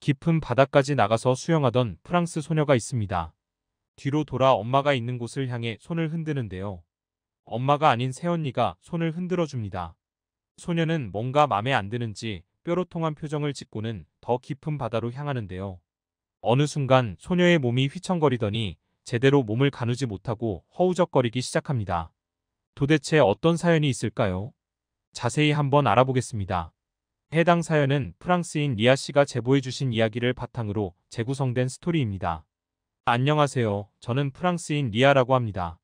깊은 바다까지 나가서 수영하던 프랑스 소녀가 있습니다. 뒤로 돌아 엄마가 있는 곳을 향해 손을 흔드는데요. 엄마가 아닌 새언니가 손을 흔들어 줍니다. 소녀는 뭔가 맘에 안 드는지 뾰로통한 표정을 짓고는 더 깊은 바다로 향하는데요. 어느 순간 소녀의 몸이 휘청거리더니 제대로 몸을 가누지 못하고 허우적거리기 시작합니다. 도대체 어떤 사연이 있을까요? 자세히 한번 알아보겠습니다. 해당 사연은 프랑스인 리아 씨가 제보해 주신 이야기를 바탕으로 재구성된 스토리입니다. 안녕하세요. 저는 프랑스인 리아라고 합니다.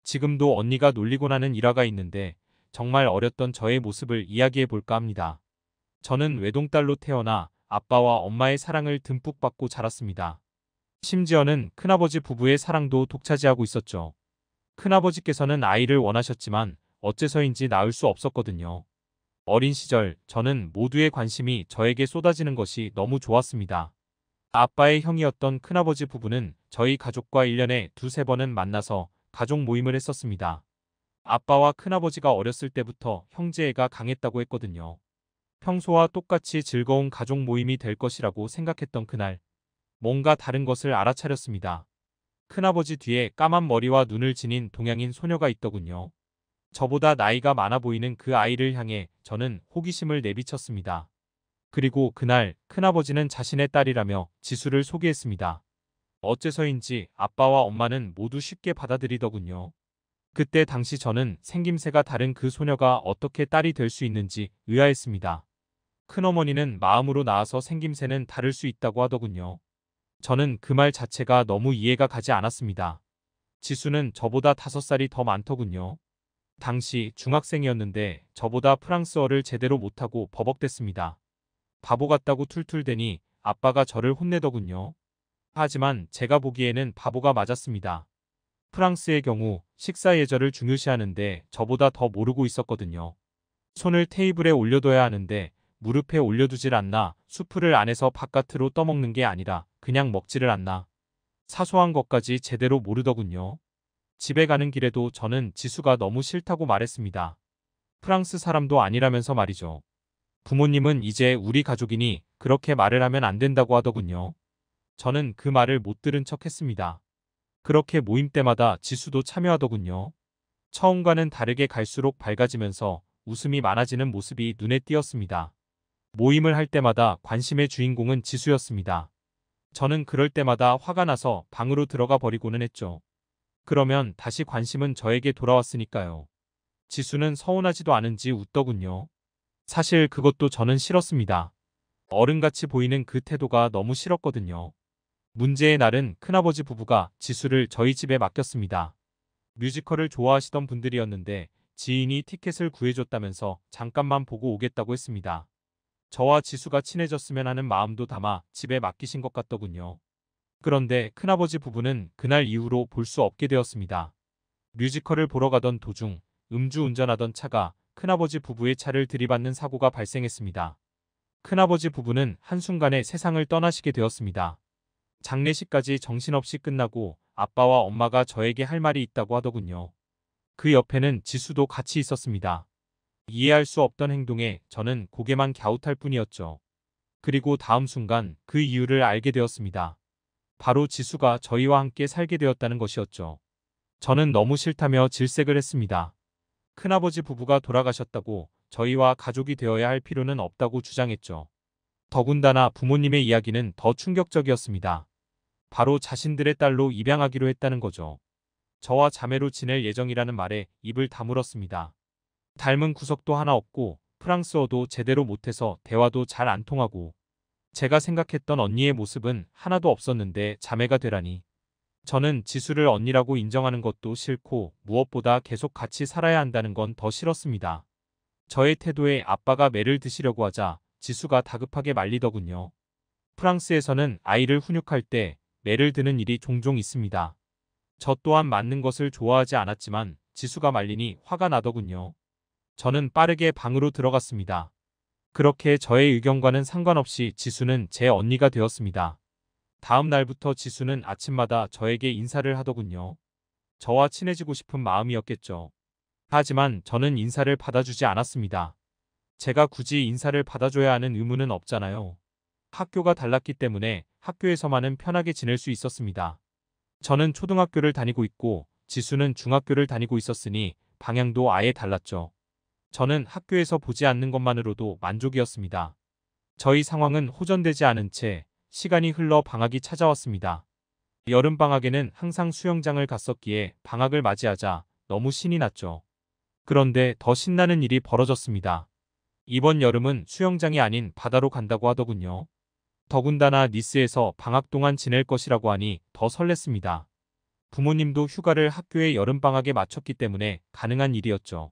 지금도 언니가 놀리고 나는 일화가 있는데 정말 어렸던 저의 모습을 이야기해 볼까 합니다. 저는 외동딸로 태어나 아빠와 엄마의 사랑을 듬뿍 받고 자랐습니다. 심지어는 큰아버지 부부의 사랑도 독차지하고 있었죠. 큰아버지께서는 아이를 원하셨지만 어째서인지 낳을 수 없었거든요. 어린 시절 저는 모두의 관심이 저에게 쏟아지는 것이 너무 좋았습니다. 아빠의 형이었던 큰아버지 부부는 저희 가족과 1년에 두세 번은 만나서 가족 모임을 했었습니다. 아빠와 큰아버지가 어렸을 때부터 형제애가 강했다고 했거든요. 평소와 똑같이 즐거운 가족 모임이 될 것이라고 생각했던 그날, 뭔가 다른 것을 알아차렸습니다. 큰아버지 뒤에 까만 머리와 눈을 지닌 동양인 소녀가 있더군요. 저보다 나이가 많아 보이는 그 아이를 향해 저는 호기심을 내비쳤습니다. 그리고 그날 큰아버지는 자신의 딸이라며 지수를 소개했습니다. 어째서인지 아빠와 엄마는 모두 쉽게 받아들이더군요. 그때 당시 저는 생김새가 다른 그 소녀가 어떻게 딸이 될 수 있는지 의아했습니다. 큰어머니는 마음으로 낳아서 생김새는 다를 수 있다고 하더군요. 저는 그 말 자체가 너무 이해가 가지 않았습니다. 지수는 저보다 5살이 더 많더군요. 당시 중학생이었는데 저보다 프랑스어를 제대로 못하고 버벅댔습니다. 바보 같다고 툴툴대니 아빠가 저를 혼내더군요. 하지만 제가 보기에는 바보가 맞았습니다. 프랑스의 경우 식사 예절을 중요시하는데 저보다 더 모르고 있었거든요. 손을 테이블에 올려둬야 하는데 무릎에 올려두질 않나, 수프를 안에서 바깥으로 떠먹는 게 아니라 그냥 먹지를 않나. 사소한 것까지 제대로 모르더군요. 집에 가는 길에도 저는 지수가 너무 싫다고 말했습니다. 프랑스 사람도 아니라면서 말이죠. 부모님은 이제 우리 가족이니 그렇게 말을 하면 안 된다고 하더군요. 저는 그 말을 못 들은 척 했습니다. 그렇게 모임 때마다 지수도 참여하더군요. 처음과는 다르게 갈수록 밝아지면서 웃음이 많아지는 모습이 눈에 띄었습니다. 모임을 할 때마다 관심의 주인공은 지수였습니다. 저는 그럴 때마다 화가 나서 방으로 들어가 버리고는 했죠. 그러면 다시 관심은 저에게 돌아왔으니까요. 지수는 서운하지도 않은지 웃더군요. 사실 그것도 저는 싫었습니다. 어른같이 보이는 그 태도가 너무 싫었거든요. 문제의 날은 큰아버지 부부가 지수를 저희 집에 맡겼습니다. 뮤지컬을 좋아하시던 분들이었는데 지인이 티켓을 구해줬다면서 잠깐만 보고 오겠다고 했습니다. 저와 지수가 친해졌으면 하는 마음도 담아 집에 맡기신 것 같더군요. 그런데 큰아버지 부부는 그날 이후로 볼 수 없게 되었습니다. 뮤지컬을 보러 가던 도중 음주운전하던 차가 큰아버지 부부의 차를 들이받는 사고가 발생했습니다. 큰아버지 부부는 한순간에 세상을 떠나시게 되었습니다. 장례식까지 정신없이 끝나고 아빠와 엄마가 저에게 할 말이 있다고 하더군요. 그 옆에는 지수도 같이 있었습니다. 이해할 수 없던 행동에 저는 고개만 갸웃할 뿐이었죠. 그리고 다음 순간 그 이유를 알게 되었습니다. 바로 지수가 저희와 함께 살게 되었다는 것이었죠. 저는 너무 싫다며 질색을 했습니다. 큰아버지 부부가 돌아가셨다고 저희와 가족이 되어야 할 필요는 없다고 주장했죠. 더군다나 부모님의 이야기는 더 충격적이었습니다. 바로 자신들의 딸로 입양하기로 했다는 거죠. 저와 자매로 지낼 예정이라는 말에 입을 다물었습니다. 닮은 구석도 하나 없고 프랑스어도 제대로 못해서 대화도 잘 안 통하고 제가 생각했던 언니의 모습은 하나도 없었는데 자매가 되라니. 저는 지수를 언니라고 인정하는 것도 싫고 무엇보다 계속 같이 살아야 한다는 건 더 싫었습니다. 저의 태도에 아빠가 매를 드시려고 하자 지수가 다급하게 말리더군요. 프랑스에서는 아이를 훈육할 때 매를 드는 일이 종종 있습니다. 저 또한 맞는 것을 좋아하지 않았지만 지수가 말리니 화가 나더군요. 저는 빠르게 방으로 들어갔습니다. 그렇게 저의 의견과는 상관없이 지수는 제 언니가 되었습니다. 다음 날부터 지수는 아침마다 저에게 인사를 하더군요. 저와 친해지고 싶은 마음이었겠죠. 하지만 저는 인사를 받아주지 않았습니다. 제가 굳이 인사를 받아줘야 하는 의무는 없잖아요. 학교가 달랐기 때문에 학교에서만은 편하게 지낼 수 있었습니다. 저는 초등학교를 다니고 있고 지수는 중학교를 다니고 있었으니 방향도 아예 달랐죠. 저는 학교에서 보지 않는 것만으로도 만족이었습니다. 저희 상황은 호전되지 않은 채 시간이 흘러 방학이 찾아왔습니다. 여름방학에는 항상 수영장을 갔었기에 방학을 맞이하자 너무 신이 났죠. 그런데 더 신나는 일이 벌어졌습니다. 이번 여름은 수영장이 아닌 바다로 간다고 하더군요. 더군다나 니스에서 방학 동안 지낼 것이라고 하니 더 설렜습니다. 부모님도 휴가를 학교의 여름방학에 맞췄기 때문에 가능한 일이었죠.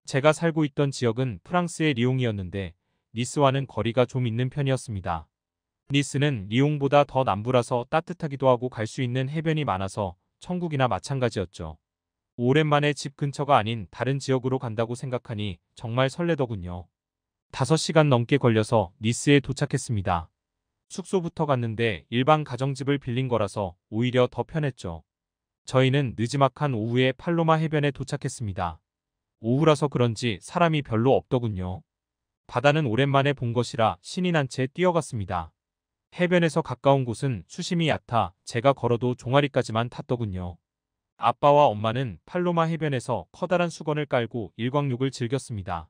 제가 살고 있던 지역은 프랑스의 리옹이었는데 니스와는 거리가 좀 있는 편이었습니다. 니스는 리옹보다 더 남부라서 따뜻하기도 하고 갈 수 있는 해변이 많아서 천국이나 마찬가지였죠. 오랜만에 집 근처가 아닌 다른 지역으로 간다고 생각하니 정말 설레더군요. 5시간 넘게 걸려서 니스에 도착했습니다. 숙소부터 갔는데 일반 가정집을 빌린 거라서 오히려 더 편했죠. 저희는 느지막한 오후에 팔로마 해변에 도착했습니다. 오후라서 그런지 사람이 별로 없더군요. 바다는 오랜만에 본 것이라 신이 난 채 뛰어갔습니다. 해변에서 가까운 곳은 수심이 얕아 제가 걸어도 종아리까지만 탔더군요. 아빠와 엄마는 팔로마 해변에서 커다란 수건을 깔고 일광욕을 즐겼습니다.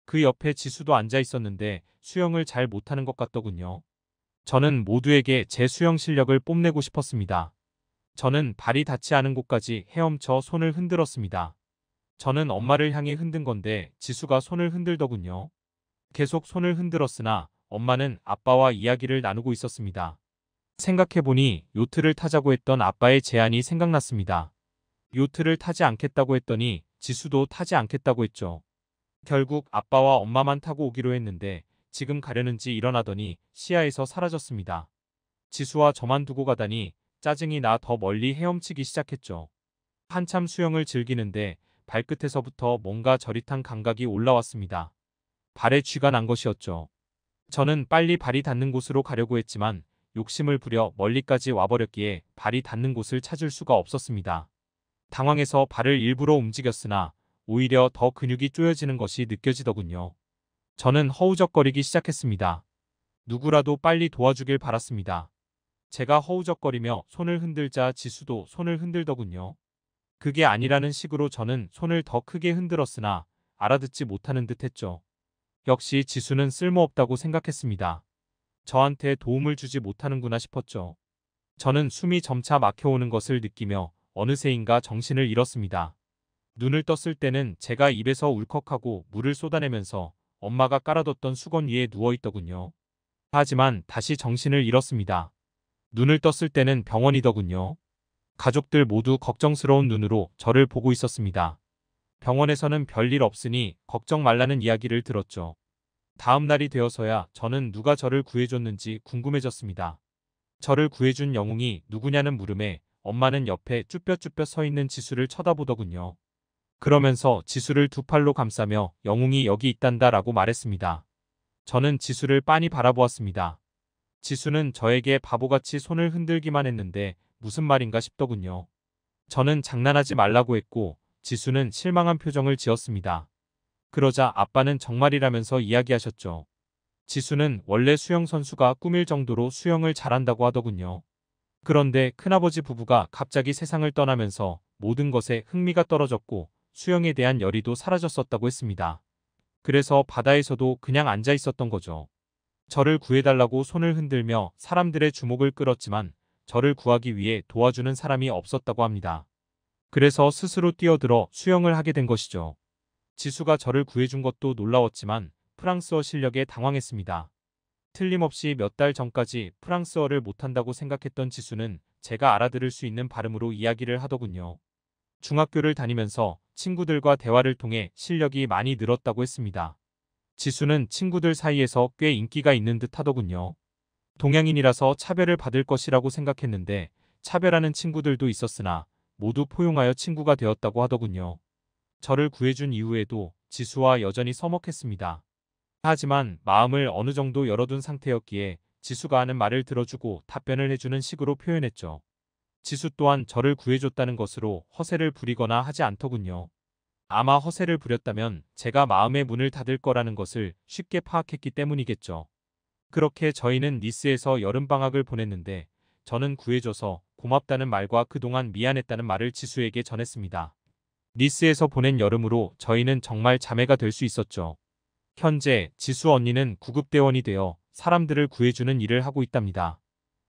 그 옆에 지수도 앉아 있었는데 수영을 잘 못하는 것 같더군요. 저는 모두에게 제 수영 실력을 뽐내고 싶었습니다. 저는 발이 닿지 않은 곳까지 헤엄쳐 손을 흔들었습니다. 저는 엄마를 향해 흔든 건데 지수가 손을 흔들더군요. 계속 손을 흔들었으나 엄마는 아빠와 이야기를 나누고 있었습니다. 생각해보니 요트를 타자고 했던 아빠의 제안이 생각났습니다. 요트를 타지 않겠다고 했더니 지수도 타지 않겠다고 했죠. 결국 아빠와 엄마만 타고 오기로 했는데 지금 가려는지 일어나더니 시야에서 사라졌습니다. 지수와 저만 두고 가다니 짜증이 나 더 멀리 헤엄치기 시작했죠. 한참 수영을 즐기는데 발끝에서부터 뭔가 저릿한 감각이 올라왔습니다. 발에 쥐가 난 것이었죠. 저는 빨리 발이 닿는 곳으로 가려고 했지만 욕심을 부려 멀리까지 와버렸기에 발이 닿는 곳을 찾을 수가 없었습니다. 당황해서 발을 일부러 움직였으나 오히려 더 근육이 쪼여지는 것이 느껴지더군요. 저는 허우적거리기 시작했습니다. 누구라도 빨리 도와주길 바랐습니다. 제가 허우적거리며 손을 흔들자 지수도 손을 흔들더군요. 그게 아니라는 식으로 저는 손을 더 크게 흔들었으나 알아듣지 못하는 듯 했죠. 역시 지수는 쓸모없다고 생각했습니다. 저한테 도움을 주지 못하는구나 싶었죠. 저는 숨이 점차 막혀오는 것을 느끼며 어느새인가 정신을 잃었습니다. 눈을 떴을 때는 제가 입에서 울컥하고 물을 쏟아내면서 엄마가 깔아뒀던 수건 위에 누워있더군요. 하지만 다시 정신을 잃었습니다. 눈을 떴을 때는 병원이더군요. 가족들 모두 걱정스러운 눈으로 저를 보고 있었습니다. 병원에서는 별일 없으니 걱정 말라는 이야기를 들었죠. 다음 날이 되어서야 저는 누가 저를 구해줬는지 궁금해졌습니다. 저를 구해준 영웅이 누구냐는 물음에 엄마는 옆에 쭈뼛쭈뼛 서 있는 지수를 쳐다보더군요. 그러면서 지수를 두 팔로 감싸며 영웅이 여기 있단다 라고 말했습니다. 저는 지수를 빤히 바라보았습니다. 지수는 저에게 바보같이 손을 흔들기만 했는데 무슨 말인가 싶더군요. 저는 장난하지 말라고 했고 지수는 실망한 표정을 지었습니다. 그러자 아빠는 정말이라면서 이야기하셨죠. 지수는 원래 수영 선수가 꿈일 정도로 수영을 잘한다고 하더군요. 그런데 큰아버지 부부가 갑자기 세상을 떠나면서 모든 것에 흥미가 떨어졌고 수영에 대한 열의도 사라졌었다고 했습니다. 그래서 바다에서도 그냥 앉아 있었던 거죠. 저를 구해달라고 손을 흔들며 사람들의 주목을 끌었지만 저를 구하기 위해 도와주는 사람이 없었다고 합니다. 그래서 스스로 뛰어들어 수영을 하게 된 것이죠. 지수가 저를 구해준 것도 놀라웠지만 프랑스어 실력에 당황했습니다. 틀림없이 몇 달 전까지 프랑스어를 못한다고 생각했던 지수는 제가 알아들을 수 있는 발음으로 이야기를 하더군요. 중학교를 다니면서 친구들과 대화를 통해 실력이 많이 늘었다고 했습니다. 지수는 친구들 사이에서 꽤 인기가 있는 듯 하더군요. 동양인이라서 차별을 받을 것이라고 생각했는데 차별하는 친구들도 있었으나 모두 포용하여 친구가 되었다고 하더군요. 저를 구해준 이후에도 지수와 여전히 서먹했습니다. 하지만 마음을 어느 정도 열어둔 상태였기에 지수가 하는 말을 들어주고 답변을 해주는 식으로 표현했죠. 지수 또한 저를 구해줬다는 것으로 허세를 부리거나 하지 않더군요. 아마 허세를 부렸다면 제가 마음의 문을 닫을 거라는 것을 쉽게 파악했기 때문이겠죠. 그렇게 저희는 니스에서 여름방학을 보냈는데 저는 구해줘서 고맙다는 말과 그동안 미안했다는 말을 지수에게 전했습니다. 니스에서 보낸 여름으로 저희는 정말 자매가 될 수 있었죠. 현재 지수 언니는 구급대원이 되어 사람들을 구해주는 일을 하고 있답니다.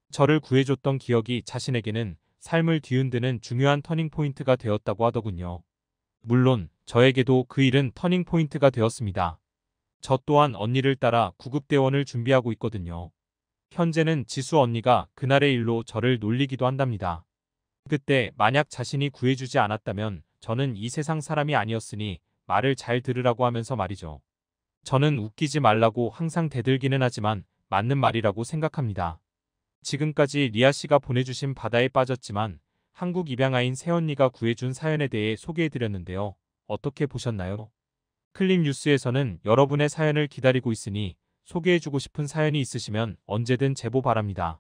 저를 구해줬던 기억이 자신에게는 삶을 뒤흔드는 중요한 터닝포인트가 되었다고 하더군요. 물론 저에게도 그 일은 터닝포인트가 되었습니다. 저 또한 언니를 따라 구급대원을 준비하고 있거든요. 현재는 지수 언니가 그날의 일로 저를 놀리기도 한답니다. 그때 만약 자신이 구해주지 않았다면 저는 이 세상 사람이 아니었으니 말을 잘 들으라고 하면서 말이죠. 저는 웃기지 말라고 항상 대들기는 하지만 맞는 말이라고 생각합니다. 지금까지 리아 씨가 보내주신 바다에 빠졌지만 한국 입양아인 새언니가 구해준 사연에 대해 소개해드렸는데요. 어떻게 보셨나요? 클립 뉴스에서는 여러분의 사연을 기다리고 있으니 소개해주고 싶은 사연이 있으시면 언제든 제보 바랍니다.